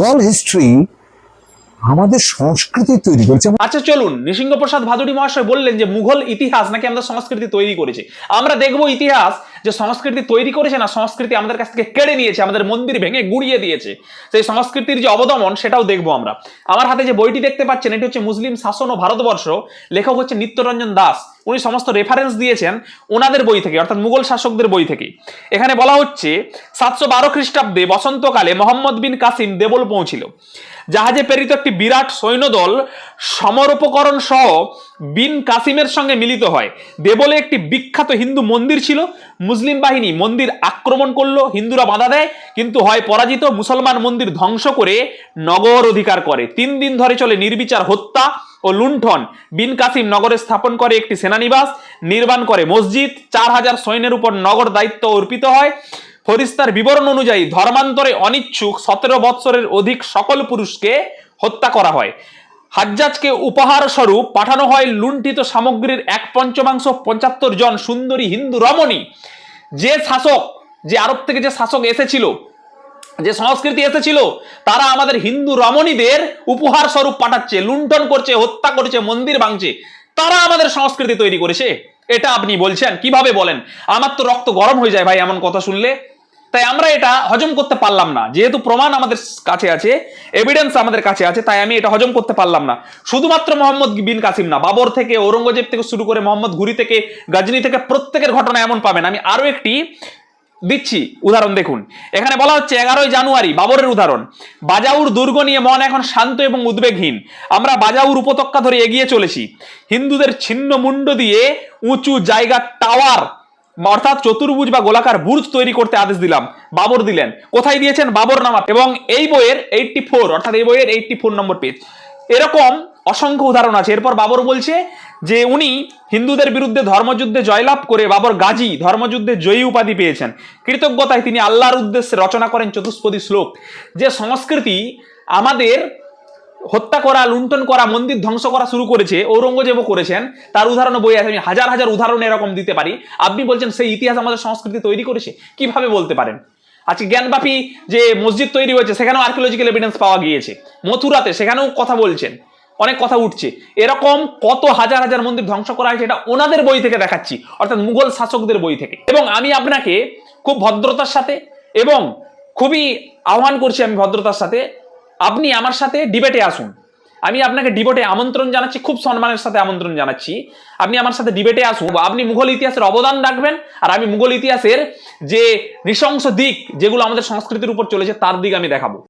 Mughal history আমাদের সংস্কৃতি তৈরি করেছে। আচ্ছা চলুন, নৃসিংহ প্রসাদ ভাদুড়ী মহাশয় বললেন যে মুঘল ইতিহাস নাকি আমাদের সংস্কৃতি তৈরি করেছে। আমরা দেখবো ইতিহাস যে সংস্কৃতি তৈরি করেছে না সংস্কৃতি আমাদের কাছ থেকে কেড়ে নিয়েছে, আমাদের মন্দির ভেঙে গুড়িয়ে দিয়েছে। সেই সংস্কৃতির যে অবদমন সেটাও দেখবো আমরা। আমার হাতে যে বইটি দেখতে পাচ্ছেন এটি হচ্ছে মুসলিম শাসন ও ভারতবর্ষ, লেখক হচ্ছে নিত্যরঞ্জন দাস। উনি সমস্ত রেফারেন্স দিয়েছেন ওনাদের বই থেকে, অর্থাৎ মুঘল শাসকদের বই থেকে। এখানে বলা হচ্ছে 712 খ্রিস্টাব্দে বসন্তকালে মোহাম্মদ বিন কাসিম দেবল পৌঁছিল। জাহাজে প্রেরিত একটি বিরাট সৈন্যদল সমরোপকরণ সহ বিন কাসিমের সঙ্গে মিলিত হয়। দেবলে একটি বিখ্যাত হিন্দু মন্দির ছিল। মুসলিম বাহিনী মন্দির আক্রমণ করলো, হিন্দুরা বাধা দেয়, কিন্তু হয় পরাজিত, মুসলমান মন্দির ধ্বংস করে নগর অধিকার করে। 3 দিন ধরে চলে নির্বিচার হত্যা ও লুণ্ঠন। বিন কাসিম নগরে স্থাপন করে একটি সেনানিবাস, নির্মাণ করে মসজিদ। 4000 সৈন্যের উপর নগর দায়িত্ব অর্পিত হয়। ফরিস্তার বিবরণ অনুযায়ী ধর্মান্তরে অনিচ্ছুক 17 বৎসরের অধিক সকল পুরুষকে হত্যা করা হয়। হাজ্জাজকে উপহার স্বরূপ পাঠানো হয় লুণ্ঠিত সামগ্রীর 1/5 75 জন সুন্দরী হিন্দু রমণী। যে শাসক, যে আরব থেকে যে শাসক এসেছিল, যে সংস্কৃতি এসেছিল, তারা আমাদের হিন্দু রমণীদের উপহার স্বরূপ পাঠাচ্ছে, লুণ্ঠন করছে, হত্যা করছে, মন্দির ভাঙছে। তারা আমাদের সংস্কৃতি তৈরি করেছে, এটা আপনি বলছেন? কিভাবে বলেন? আমার তো রক্ত গরম হয়ে যায় ভাই এমন কথা শুনলে। তাই আমরা এটা হজম করতে পারলাম না। যেহেতু প্রমাণ আমাদের কাছে আছে, এভিডেন্স আমাদের কাছে আছে, তাই আমি এটা হজম করতে পারলাম না। শুধুমাত্র মোহাম্মদ বিন কাসিম না, বাবর থেকে, ঔরঙ্গজেব থেকে শুরু করে মোহাম্মদ ঘুরি থেকে, গজনী থেকে, প্রত্যেকের ঘটনা এমন পাবেন। আমি আরো একটি দিচ্ছি উদাহরণ, দেখুন। এখানে বলা হচ্ছে 11ই জানুয়ারি, বাবরের উদাহরণ। বাজাউর দুর্গ নিয়ে মন এখন শান্ত এবং উদ্বেগহীন। আমরা বাজাউর উপত্যকা ধরে এগিয়ে চলেছি। হিন্দুদের ছিন্ন মুন্ড দিয়ে উঁচু জায়গা টাওয়ার, অর্থাৎ চতুর্ভুজ বা গোলাকার বুর্জ তৈরি করতে আদেশ দিলাম। বাবর দিলেন। কোথায় দিয়েছেন? বাবরনামা। এবং এই বইয়ের 84, অর্থাৎ এই বইয়ের 84 নম্বর পেজ। এরকম অসংখ্য উদাহরণ আছে। এরপর বাবর বলছে যে উনি হিন্দুদের বিরুদ্ধে ধর্মযুদ্ধে জয়লাভ করে বাবর গাজী, ধর্মযুদ্ধে জয়ী উপাধি পেয়েছেন। কৃতজ্ঞতায় তিনি আল্লাহর উদ্দেশ্যে রচনা করেন চতুষ্পদী শ্লোক। যে সংস্কৃতি আমাদের হত্যা করা, লুণ্ঠন করা, মন্দির ধ্বংস করা শুরু করেছে, ঔরঙ্গজেবও করেছেন, তার উদাহরণ বই আছে। আমি হাজার হাজার উদাহরণ এরকম দিতে পারি। আপনি বলছেন সেই ইতিহাস আমাদের সংস্কৃতি তৈরি করেছে? কিভাবে বলতে পারেন? আজকে জ্ঞানব্যাপী যে মসজিদ তৈরি হয়েছে সেখানেও আর্কিওলজিক্যাল এভিডেন্স পাওয়া গিয়েছে। মথুরাতে, সেখানেও কথা বলছেন, অনেক কথা উঠছে। এরকম কত হাজার হাজার মন্দির ধ্বংস করা হয়েছে, এটা ওনাদের বই থেকে দেখাচ্ছি, অর্থাৎ মুঘল শাসকদের বই থেকে। এবং আমি আপনাকে খুব ভদ্রতার সাথে এবং খুবই আহ্বান করছি, আমি ভদ্রতার সাথে, আপনি আমার সাথে ডিবেটে আসুন। আমি আপনাকে ডিবেটে আমন্ত্রণ জানাচ্ছি, খুব সম্মানের সাথে আমন্ত্রণ জানাচ্ছি। আপনি আমার সাথে ডিবেটে আসুন। আপনি মুঘল ইতিহাসের অবদান রাখবেন, আর আমি মুঘল ইতিহাসের যে নৃশংস দিক যেগুলো আমাদের সংস্কৃতির উপর চলেছে তার দিক আমি দেখাবো।